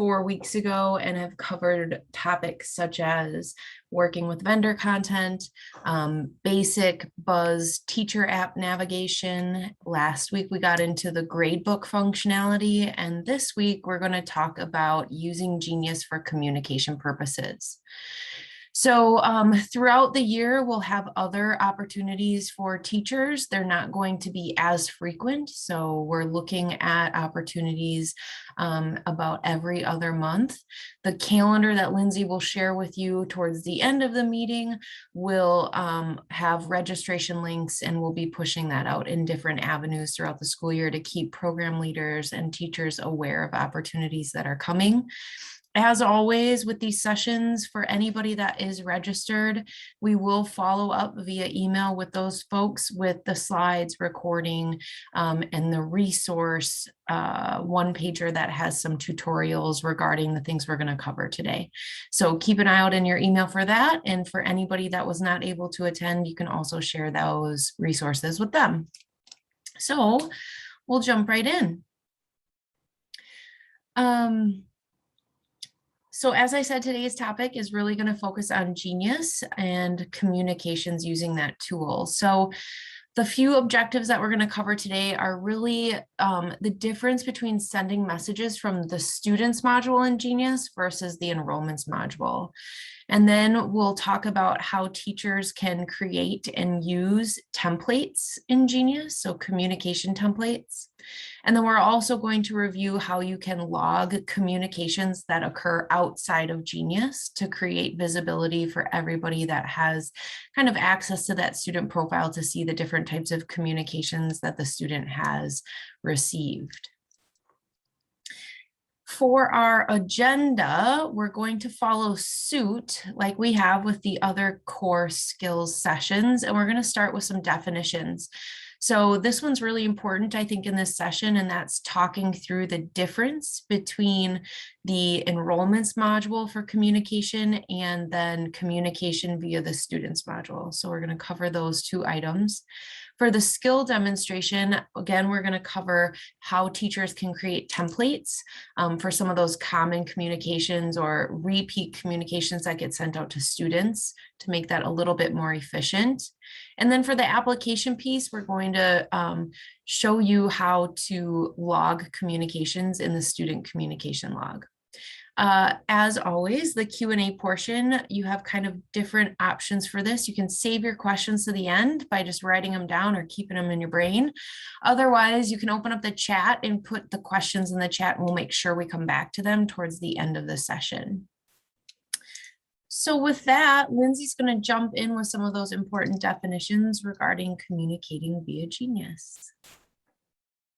4 weeks ago and have covered topics such as working with vendor content, basic Buzz teacher app navigation. Last week, we got into the gradebook functionality, and this week we're going to talk about using Genius for communication purposes. So throughout the year, we'll have other opportunities for teachers. They're not going to be as frequent. So we're looking at opportunities about every other month. The calendar that Lindsay will share with you towards the end of the meeting will have registration links, and we'll be pushing that out in different avenues throughout the school year to keep program leaders and teachers aware of opportunities that are coming. As always with these sessions, for anybody that is registered, we will follow up via email with those folks with the slides, recording, and the resource one-pager that has some tutorials regarding the things we're going to cover today. So keep an eye out in your email for that. And for anybody that was not able to attend, you can also share those resources with them. So we'll jump right in. So as I said, today's topic is really going to focus on Genius and communications using that tool. So the few objectives that we're going to cover today are really the difference between sending messages from the students module in Genius versus the enrollments module. And then we'll talk about how teachers can create and use templates in Genius, so communication templates. And then we're also going to review how you can log communications that occur outside of Genius to create visibility for everybody that has kind of access to that student profile to see the different types of communications that the student has received. For our agenda, we're going to follow suit like we have with the other core skills sessions, and we're going to start with some definitions. So this one's really important, I think, in this session, and that's talking through the difference between the enrollments module for communication and then communication via the students module. So we're going to cover those two items. For the skill demonstration, again, we're going to cover how teachers can create templates for some of those common communications or repeat communications that get sent out to students to make that a little bit more efficient. And then for the application piece, we're going to show you how to log communications in the student communication log. As always, the Q&A portion, you have kind of different options for this. You can save your questions to the end by just writing them down or keeping them in your brain. Otherwise, you can open up the chat and put the questions in the chat, and we'll make sure we come back to them towards the end of the session. So with that, Lindsay's going to jump in with some of those important definitions regarding communicating via Genius.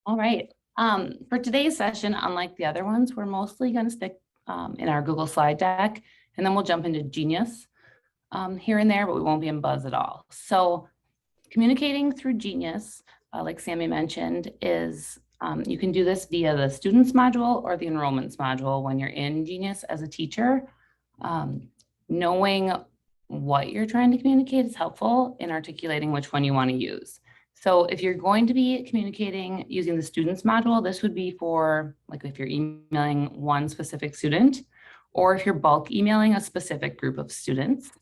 All right. For today's session, unlike the other ones, we're mostly going to stick in our Google slide deck, and then we'll jump into Genius here and there, but we won't be in Buzz at all. So communicating through Genius, like Sammy mentioned, is you can do this via the students module or the enrollments module when you're in Genius as a teacher. Knowing what you're trying to communicate is helpful in articulating which one you want to use. So if you're going to be communicating using the students module, this would be for like if you're emailing one specific student, or if you're bulk emailing a specific group of students.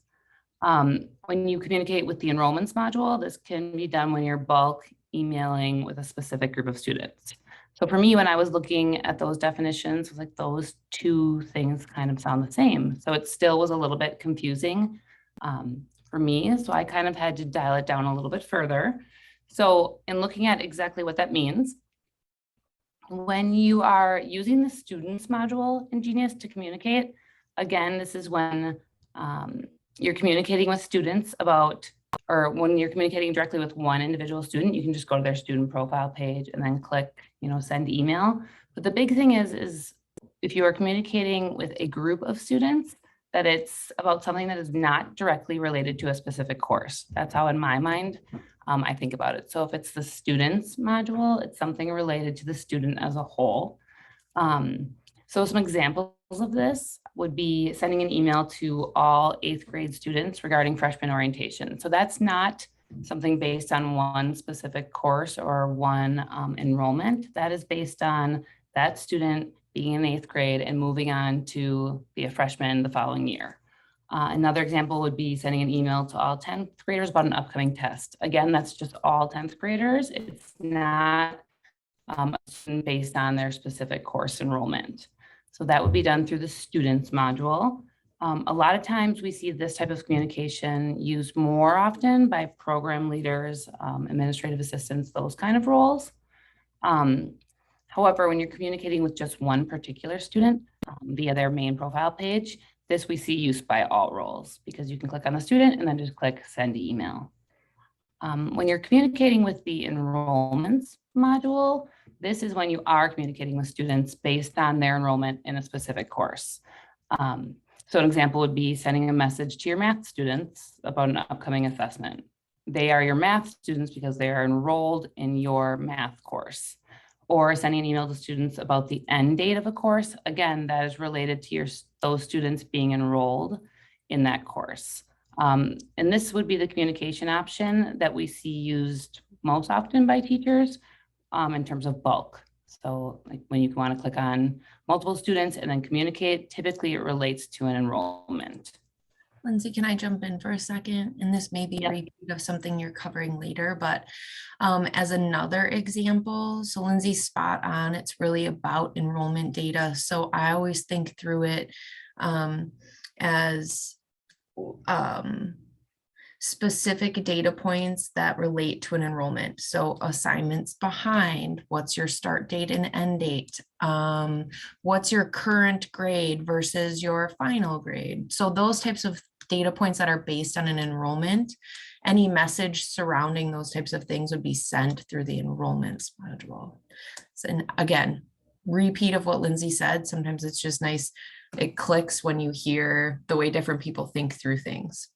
When you communicate with the enrollments module, this can be done when you're bulk emailing with a specific group of students. So for me, when I was looking at those definitions, it was like those two things kind of sound the same. So it still was a little bit confusing for me. So I kind of had to dial it down a little bit further. So in looking at exactly what that means, when you are using the students module in Genius to communicate, again, this is when you're communicating with students about, or when you're communicating directly with one individual student, you can just go to their student profile page and then click, send email. But the big thing is if you are communicating with a group of students, that it's about something that is not directly related to a specific course. That's how in my mind, I think about it. So if it's the students module, it's something related to the student as a whole. So some examples of this would be sending an email to all 8th grade students regarding freshman orientation. So that's not something based on one specific course or one enrollment. That is based on that student being in 8th grade and moving on to be a freshman the following year. Another example would be sending an email to all 10th graders about an upcoming test. Again, that's just all 10th graders. It's not based on their specific course enrollment. So that would be done through the students module. A lot of times we see this type of communication used more often by program leaders, administrative assistants, those kind of roles. However, when you're communicating with just one particular student via their main profile page, this we see used by all roles because you can click on the student and then just click send email. When you're communicating with the enrollments module, this is when you are communicating with students based on their enrollment in a specific course. So an example would be sending a message to your math students about an upcoming assessment. They are your math students because they are enrolled in your math course. Or sending an email to students about the end date of a course. Again, that is related to those students being enrolled in that course. And this would be the communication option that we see used most often by teachers in terms of bulk. So like when you want to click on multiple students and then communicate, typically it relates to an enrollment. Lindsay, can I jump in for a second? And this may be a repeat of something you're covering later, but as another example, so Lindsay's spot on, it's really about enrollment data. So I always think through it as specific data points that relate to an enrollment. So assignments behind, what's your start date and end date? What's your current grade versus your final grade? So those types of data points that are based on an enrollment, any message surrounding those types of things would be sent through the enrollments module. So, and again, repeat of what Lindsay said, sometimes it's just nice. It clicks when you hear the way different people think through things.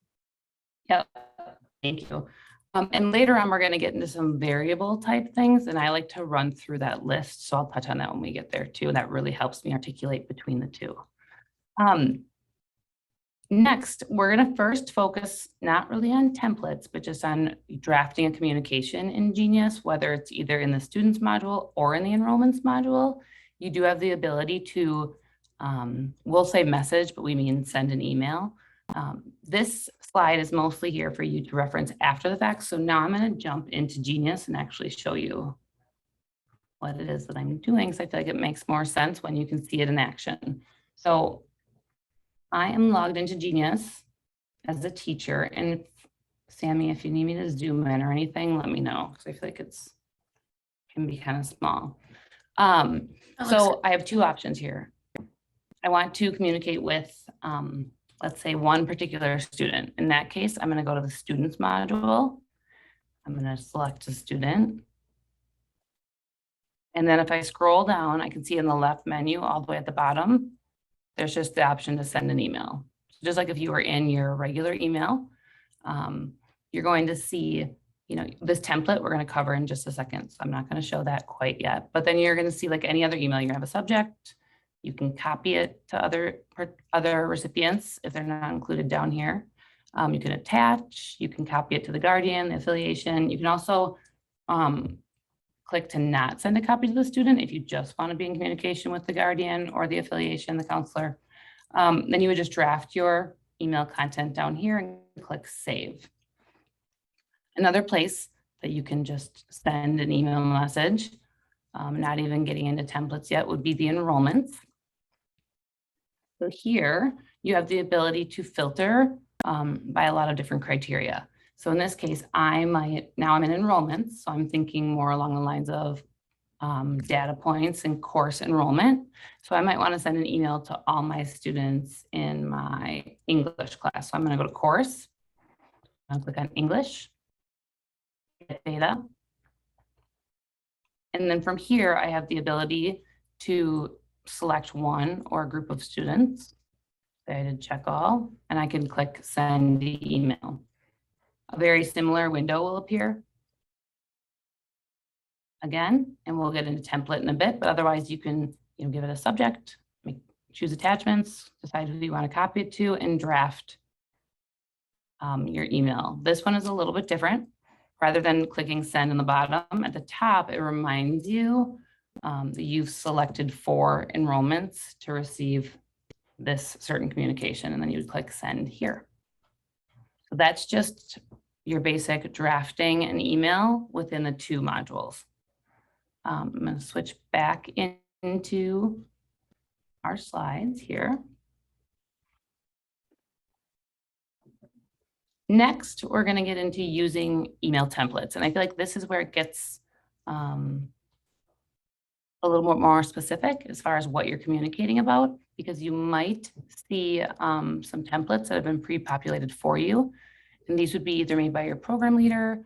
Yep, thank you. And later on, we're going to get into some variable type things, and I like to run through that list. So I'll touch on that when we get there too. That really helps me articulate between the two. Next, we're going to first focus not really on templates, but just on drafting a communication in Genius, whether it's either in the students module or in the enrollments module. You do have the ability to, we'll say message, but we mean send an email. This slide is mostly here for you to reference after the fact. So now I'm going to jump into Genius and actually show you what it is that I'm doing. So I feel like it makes more sense when you can see it in action. So I am logged into Genius as a teacher. And Sammy, if you need me to zoom in or anything, let me know, because I feel like can be kind of small. So I have two options here. I want to communicate with, let's say, one particular student. In that case, I'm going to go to the students module. I'm going to select a student. And then if I scroll down, I can see in the left menu all the way at the bottom, there's just the option to send an email. So just like if you were in your regular email, you're going to see, this template we're going to cover in just a second. So I'm not going to show that quite yet, but then you're going to see like any other email, you're going to have a subject. You can copy it to other recipients if they're not included down here. You can attach, you can copy it to the guardian, the affiliation. You can also click to not send a copy to the student if you just want to be in communication with the guardian or the affiliation, the counselor. Then you would just draft your email content down here and click save. Another place that you can just send an email message, not even getting into templates yet, would be the enrollments. So here you have the ability to filter by a lot of different criteria. So in this case, now I'm in enrollments. So I'm thinking more along the lines of data points and course enrollment. So I might want to send an email to all my students in my English class. So I'm going to go to course. I'll click on English, get data. And then from here, I have the ability to select one or a group of students. I did check all, and I can click send the email. A very similar window will appear again, and we'll get into template in a bit, but otherwise you can give it a subject, choose attachments, decide who you want to copy it to, and draft your email. This one is a little bit different. Rather than clicking send in the bottom, at the top, it reminds you you've selected 4 enrollments to receive this certain communication, and then you would click send here. So that's just your basic drafting an email within the 2 modules. I'm going to switch back into our slides here. Next, we're going to get into using email templates. And I feel like this is where it gets a little bit more specific as far as what you're communicating about, because you might see some templates that have been pre-populated for you. And these would be either made by your program leader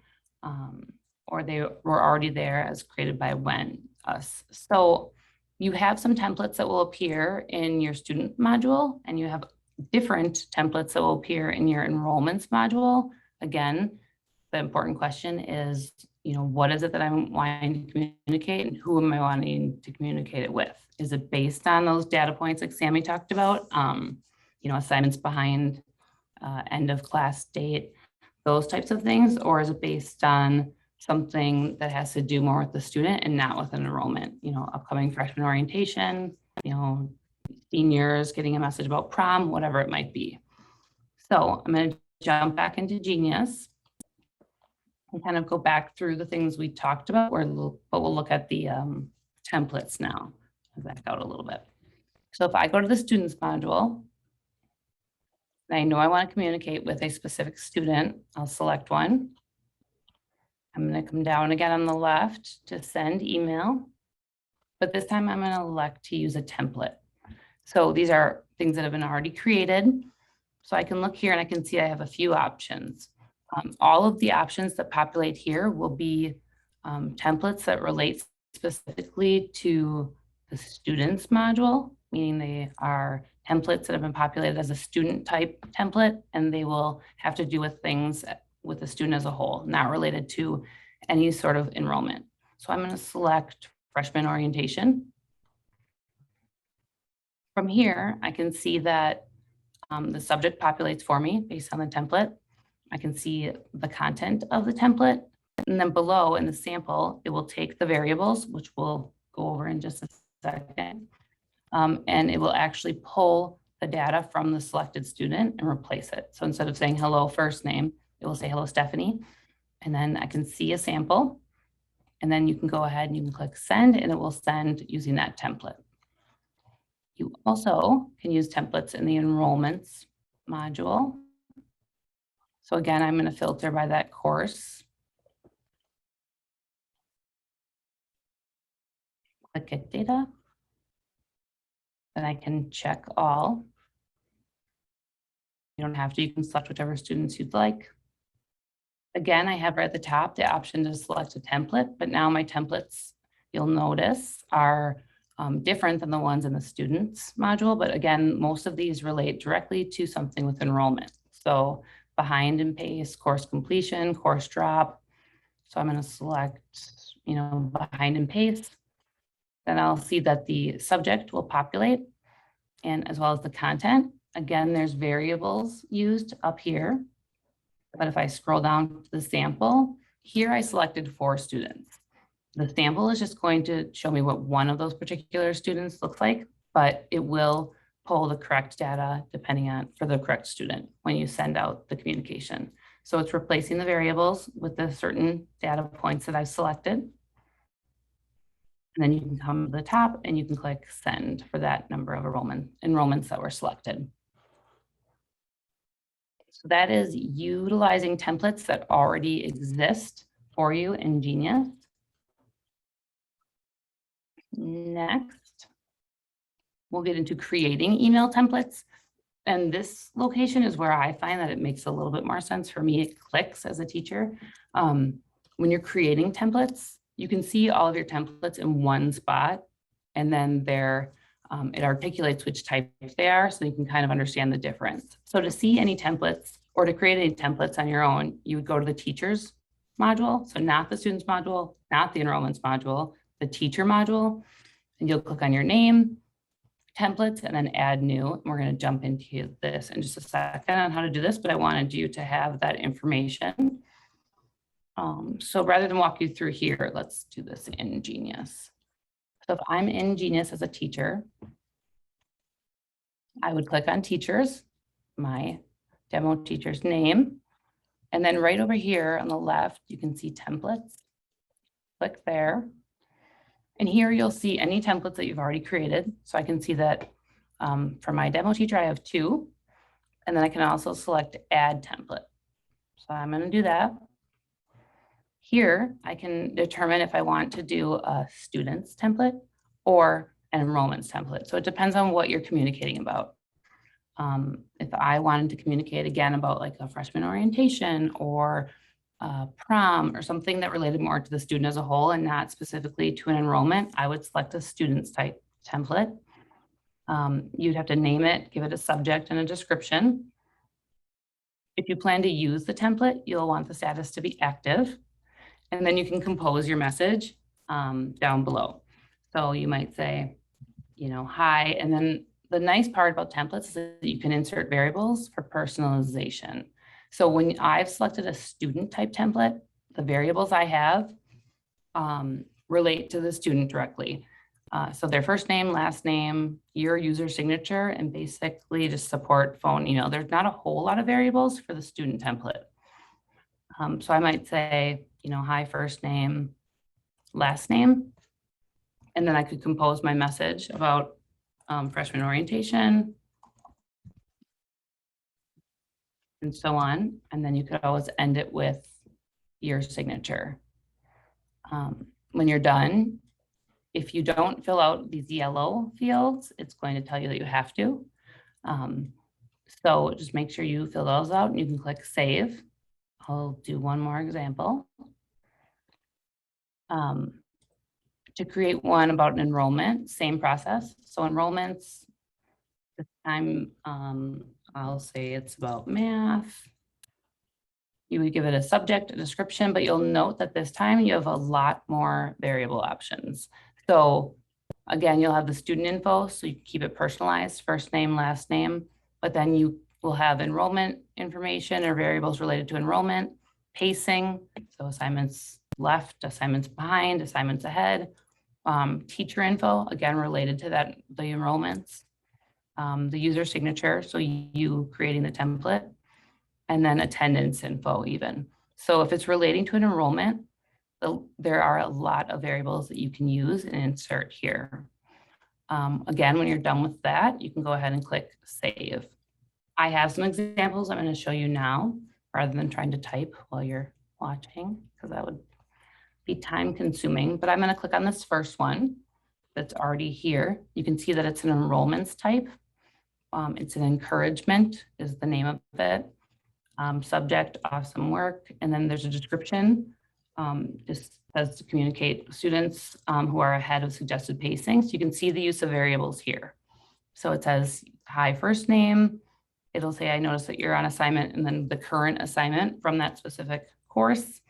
or they were already there as created by us. So you have some templates that will appear in your student module, and you have different templates that will appear in your enrollments module. Again, the important question is, what is it that I'm wanting to communicate and who am I wanting to communicate it with? Is it based on those data points like Sammy talked about? Assignments behind end of class date, those types of things, or is it based on something that has to do more with the student and not with an enrollment? Upcoming freshman orientation, seniors getting a message about prom, whatever it might be. So I'm going to jump back into Genius and kind of go back through the things we talked about, but we'll look at the templates now. I'll back out a little bit. So if I go to the students module, and I know I want to communicate with a specific student, I'll select one. I'm going to come down again on the left to send email, but this time I'm going to elect to use a template. So these are things that have been already created. So I can look here and I can see I have a few options. All of the options that populate here will be templates that relate specifically to the students module, meaning they are templates that have been populated as a student type template, and they will have to do with things with the student as a whole, not related to any sort of enrollment. So I'm going to select freshman orientation. From here, I can see that the subject populates for me based on the template. I can see the content of the template. And then below in the sample, it will take the variables, which we'll go over in just a second. And it will actually pull the data from the selected student and replace it. So instead of saying hello first name, it will say hello Stephanie. And then I can see a sample. And then you can go ahead and you can click send, and it will send using that template. You also can use templates in the enrollments module. So again, I'm going to filter by that course. Click get data. Then I can check all. You don't have to, you can select whichever students you'd like. Again, I have right at the top the option to select a template, but now my templates, you'll notice, are different than the ones in the students module. But again, most of these relate directly to something with enrollment. So behind and pace, course completion, course drop. So I'm going to select, behind and pace. Then I'll see that the subject will populate, and as well as the content. Again, there's variables used up here. But if I scroll down to the sample, here I selected 4 students. The sample is just going to show me what one of those particular students looks like, but it will pull the correct data depending on for the correct student when you send out the communication. So it's replacing the variables with the certain data points that I've selected. And then you can come to the top and you can click send for that number of enrollments that were selected. So that is utilizing templates that already exist for you in Genius. Next, we'll get into creating email templates. And this location is where I find that it makes a little bit more sense for me. It clicks as a teacher. When you're creating templates, you can see all of your templates in one spot, and then it articulates which types they are, so you can kind of understand the difference. So to see any templates or to create any templates on your own, you would go to the teachers module. So not the students module, not the enrollments module, the teacher module, and you'll click on your name, templates, and then add new. And we're going to jump into this in just a second on how to do this, but I wanted you to have that information. So rather than walk you through here, let's do this in Genius. So if I'm in Genius as a teacher, I would click on teachers, my demo teacher's name. And then right over here on the left, you can see templates. Click there. And here you'll see any templates that you've already created. So I can see that for my demo teacher, I have 2. And then I can also select add template. So I'm going to do that. Here, I can determine if I want to do a students template or an enrollments template. So it depends on what you're communicating about. If I wanted to communicate again about like a freshman orientation or prom or something that related more to the student as a whole and not specifically to an enrollment, I would select a students type template. You'd have to name it, give it a subject and a description. If you plan to use the template, you'll want the status to be active. And then you can compose your message down below. So you might say, hi. And then the nice part about templates is that you can insert variables for personalization. So when I've selected a student type template, the variables I have relate to the student directly. So their first name, last name, your user signature, and basically just support phone, email. There's not a whole lot of variables for the student template. So I might say, hi, first name, last name. And then I could compose my message about freshman orientation and so on. And then you could always end it with your signature. When you're done, if you don't fill out these yellow fields, it's going to tell you that you have to. So just make sure you fill those out and you can click save. I'll do one more example. To create one about an enrollment, same process. So enrollments, this time I'll say it's about math. You would give it a subject, a description, but you'll note that this time you have a lot more variable options. So again, you'll have the student info, so you can keep it personalized, first name, last name, but then you will have enrollment information or variables related to enrollment, pacing, so assignments left, assignments behind, assignments ahead, teacher info, again, related to that, the enrollments, the user signature, so you creating the template, and then attendance info even. So if it's relating to an enrollment, there are a lot of variables that you can use and insert here. Again, when you're done with that, you can go ahead and click save. I have some examples I'm going to show you now, rather than trying to type while you're watching, because that would be time consuming, but I'm going to click on this first one that's already here. You can see that it's an enrollments type. It's an encouragement is the name of it. Subject, awesome work. And then there's a description. Just says to communicate students who are ahead of suggested pacing. So you can see the use of variables here. So it says, hi, first name. It'll say, I noticed that you're on assignment, and then the current assignment from that specific course,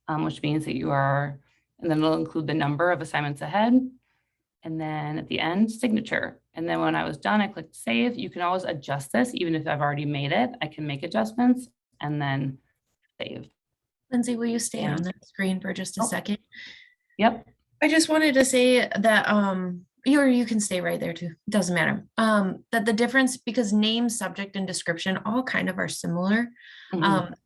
which means that you are, and then it'll include the number of assignments ahead. And then at the end, signature. And then when I was done, I clicked save. You can always adjust this, even if I've already made it, I can make adjustments and then save. Lindsay, will you stay on that screen for just a second? Yep. I just wanted to say that, you can stay right there too, doesn't matter. That the difference, because name, subject, and description all kind of are similar.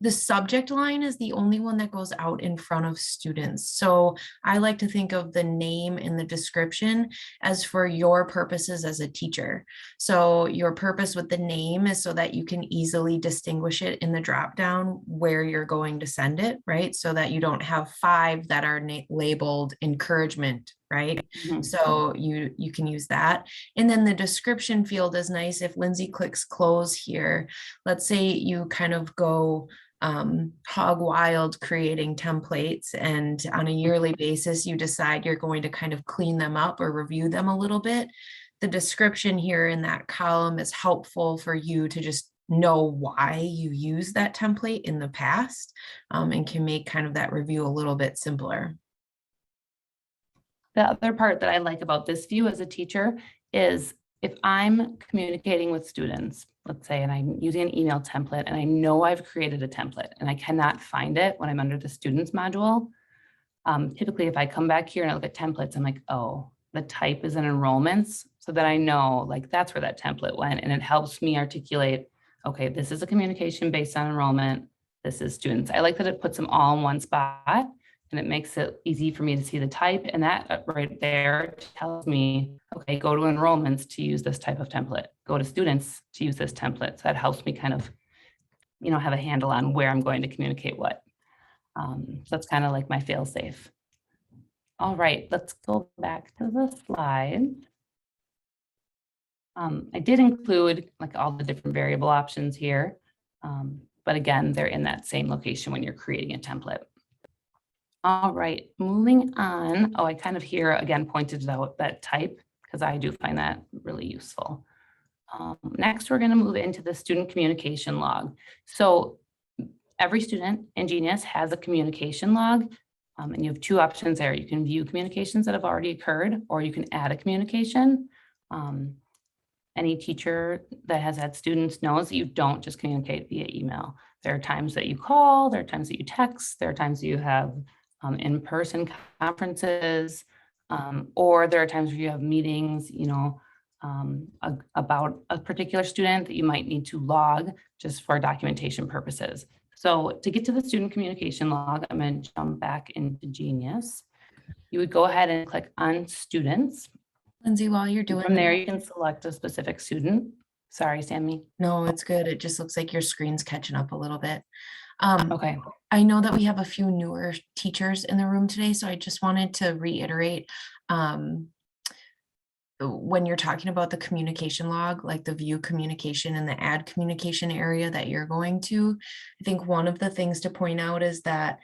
The subject line is the only one that goes out in front of students. So I like to think of the name and the description as for your purposes as a teacher. So your purpose with the name is so that you can easily distinguish it in the drop down where you're going to send it, right? So that you don't have 5 that are labeled encouragement, right? So you can use that. And then the description field is nice. If Lindsay clicks close here, let's say you kind of go hog wild creating templates, and on a yearly basis, you decide you're going to kind of clean them up or review them a little bit. The description here in that column is helpful for you to just know why you used that template in the past, and can make kind of that review a little bit simpler. The other part that I like about this view as a teacher is if I'm communicating with students, let's say, and I'm using an email template, and I know I've created a template and I cannot find it when I'm under the students module. Typically, if I come back here and I look at templates, I'm like, oh, the type is in enrollments so that I know like that's where that template went, and it helps me articulate, okay, this is a communication based on enrollment. This is students. I like that it puts them all in one spot and it makes it easy for me to see the type, and that right there tells me, okay, go to enrollments to use this type of template, go to students to use this template. So that helps me kind of, have a handle on where I'm going to communicate what. So that's kind of like my fail safe. All right, let's go back to the slide. I did include like all the different variable options here, but again, they're in that same location when you're creating a template. All right, moving on. Oh, I kind of here again pointed out that type because I do find that really useful. Next, we're going to move into the student communication log. So every student in Genius has a communication log, and you have two options there. You can view communications that have already occurred, or you can add a communication. Any teacher that has had students knows that you don't just communicate via email. There are times that you call, there are times that you text, there are times that you have in-person conferences, or there are times where you have meetings, about a particular student that you might need to log just for documentation purposes. So to get to the student communication log, I'm going to jump back into Genius. You would go ahead and click on students. Lindsay, while you're doing From there, that- you can select a specific student. Sorry, Sammy. No, it's good. It just looks like your screen's catching up a little bit. Okay. I know that we have a few newer teachers in the room today, so I just wanted to reiterate, when you're talking about the communication log, like the view communication and the add communication area that you're going to, I think one of the things to point out is that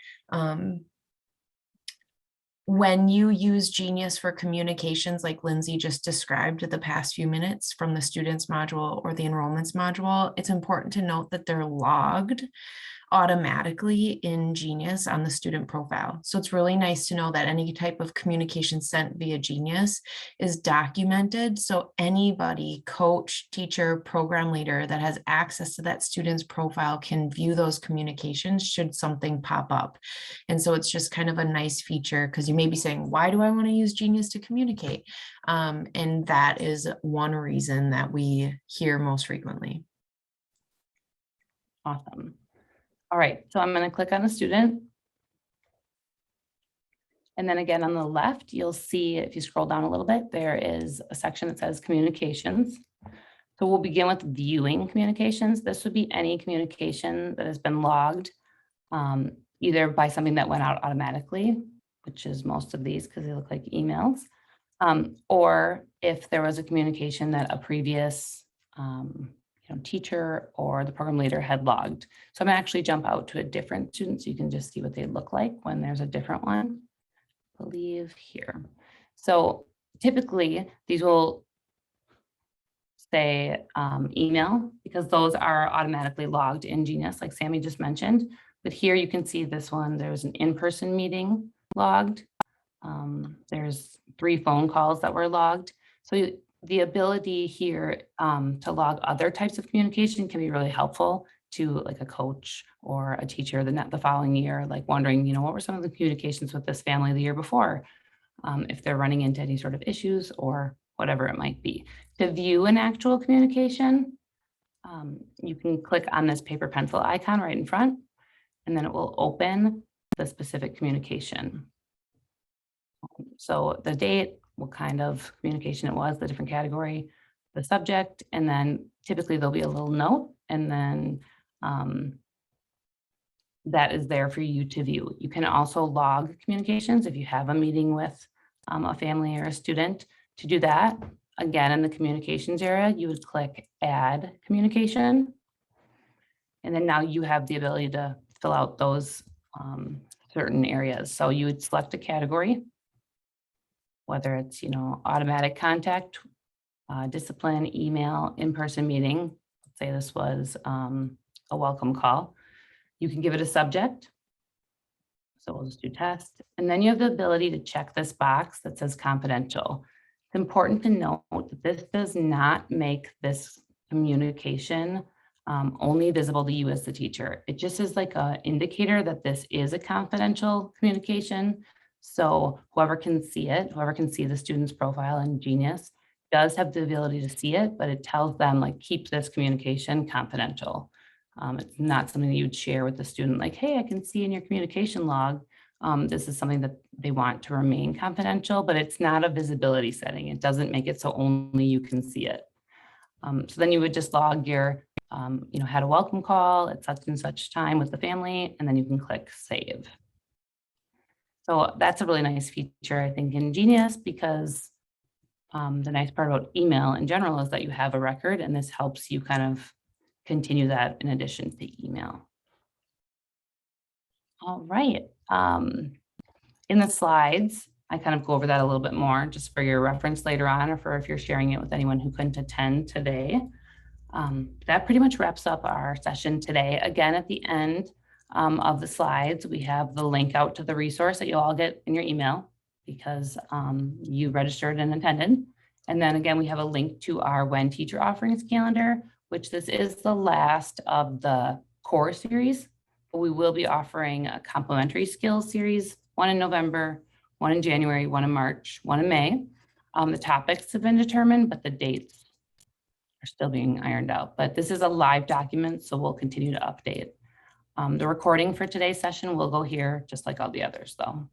when you use Genius for communications, like Lindsay just described the past few minutes from the students module or the enrollments module, it's important to note that they're logged automatically in Genius on the student profile. So it's really nice to know that any type of communication sent via Genius is documented. So anybody, coach, teacher, program leader that has access to that student's profile can view those communications should something pop up. And so it's just kind of a nice feature because you may be saying, why do I want to use Genius to communicate? And that is one reason that we hear most frequently. Awesome. All right, so I'm going to click on the student. And then again, on the left, you'll see, if you scroll down a little bit, there is a section that says communications. So we'll begin with viewing communications. This would be any communication that has been logged, either by something that went out automatically, which is most of these because they look like emails, or if there was a communication that a previous teacher or the program leader had logged. So I'm gonna actually jump out to a different student so you can just see what they look like when there's a different one. I believe here. So typically these will say email because those are automatically logged in Genius, like Sammy just mentioned. But here you can see this one, there's an in-person meeting logged. There's 3 phone calls that were logged. So the ability here to log other types of communication can be really helpful to like a coach or a teacher the following year, like wondering, what were some of the communications with this family the year before, if they're running into any sort of issues or whatever it might be. To view an actual communication, you can click on this paper pencil icon right in front, and then it will open the specific communication. So the date, what kind of communication it was, the different category, the subject, and then typically there'll be a little note, and then that is there for you to view. You can also log communications if you have a meeting with a family or a student. To do that, again, in the communications area, you would click add communication. And then now you have the ability to fill out those certain areas. So you would select a category, whether it's, automatic contact, discipline, email, in-person meeting. Let's say this was a welcome call. You can give it a subject. So we'll just do test. And then you have the ability to check this box that says confidential. It's important to note that this does not make this communication only visible to you as the teacher. It just is like an indicator that this is a confidential communication. So whoever can see it, whoever can see the student's profile in Genius does have the ability to see it, but it tells them like, keep this communication confidential. It's not something that you'd share with the student like, hey, I can see in your communication log. This is something that they want to remain confidential, but it's not a visibility setting. It doesn't make it so only you can see it. So then you would just log your, had a welcome call at such and such time with the family, and then you can click save. So that's a really nice feature, I think, in Genius, because the nice part about email in general is that you have a record, and this helps you kind of continue that in addition to email. All right. In the slides, I kind of go over that a little bit more just for your reference later on, or for if you're sharing it with anyone who couldn't attend today. That pretty much wraps up our session today. Again, at the end of the slides, we have the link out to the resource that you'll all get in your email because you registered and attended. And then again, we have a link to our When Teacher Offerings calendar, which this is the last of the core series. But we will be offering a complementary skills series, one in November, one in January, one in March, one in May. The topics have been determined, but the dates are still being ironed out. But this is a live document, so we'll continue to update. The recording for today's session will go here, just like all the others, though.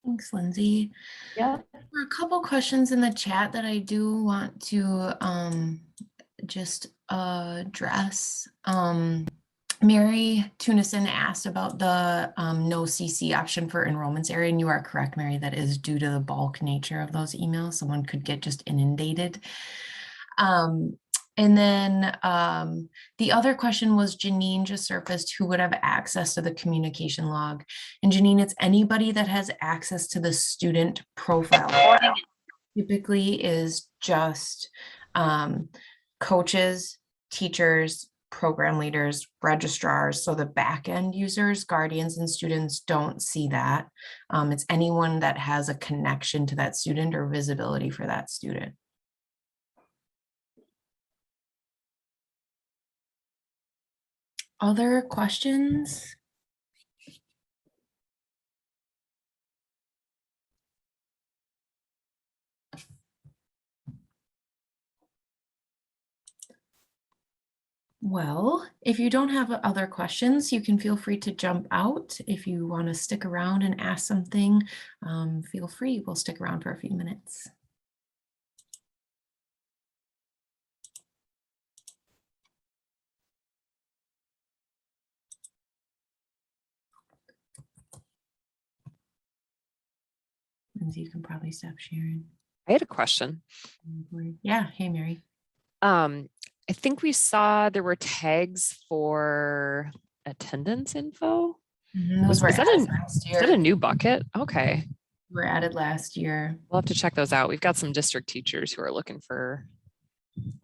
Thanks, Lindsay. Yeah. There were a couple questions in the chat that I do want to just address. Mary Tunison asked about the no CC option for enrollments area, and you are correct, Mary, that is due to the bulk nature of those emails. Someone could get just inundated. And then the other question was Janine just surfaced who would have access to the communication log. And Janine, it's anybody that has access to the student profile. Typically is just coaches, teachers, program leaders, registrars. So the back end users, guardians, and students don't see that. It's anyone that has a connection to that student or visibility for that student. Other questions? Well, if you don't have other questions, you can feel free to jump out. If you want to stick around and ask something, feel free. We'll stick around for a few minutes. Lindsay, you can probably stop sharing. I had a question. Yeah. Hey, Mary. I think we saw there were tags for attendance info. Those were Is that added last year. a new bucket? Okay. Were added last year. We'll have to check those out. We've got some district teachers who are looking for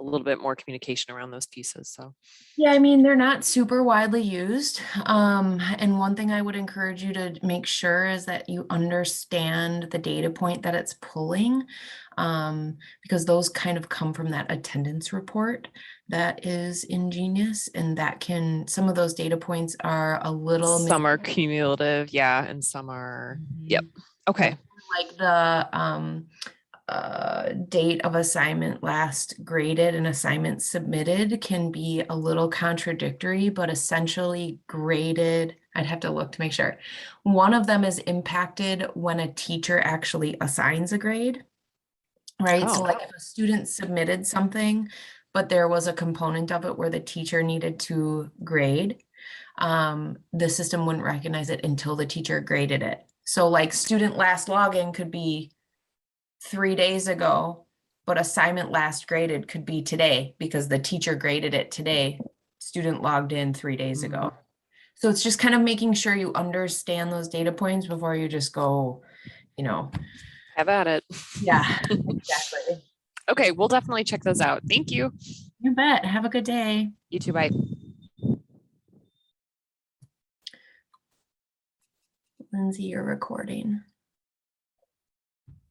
a little bit more communication around those pieces. So yeah, I mean, they're not super widely used. And one thing I would encourage you to make sure is that you understand the data point that it's pulling, because those kind of come from that attendance report that is in Genius, and that can, some of those data points are a little. some are cumulative, yeah, and some are, yep. Okay. Like the date of assignment last graded and assignment submitted can be a little contradictory, but essentially graded. I'd have to look to make sure. One of them is impacted when a teacher actually assigns a grade, right? So like if a student submitted something, but there was a component of it where the teacher needed to grade, the system wouldn't recognize it until the teacher graded it. So like student last login could be 3 days ago, but assignment last graded could be today because the teacher graded it today. Student logged in 3 days ago. So it's just kind of making sure you understand those data points before you just go, Have at it. Yeah, exactly. Okay, we'll definitely check those out. Thank you. You bet. Have a good day. You too. Bye. Lindsay, you're recording.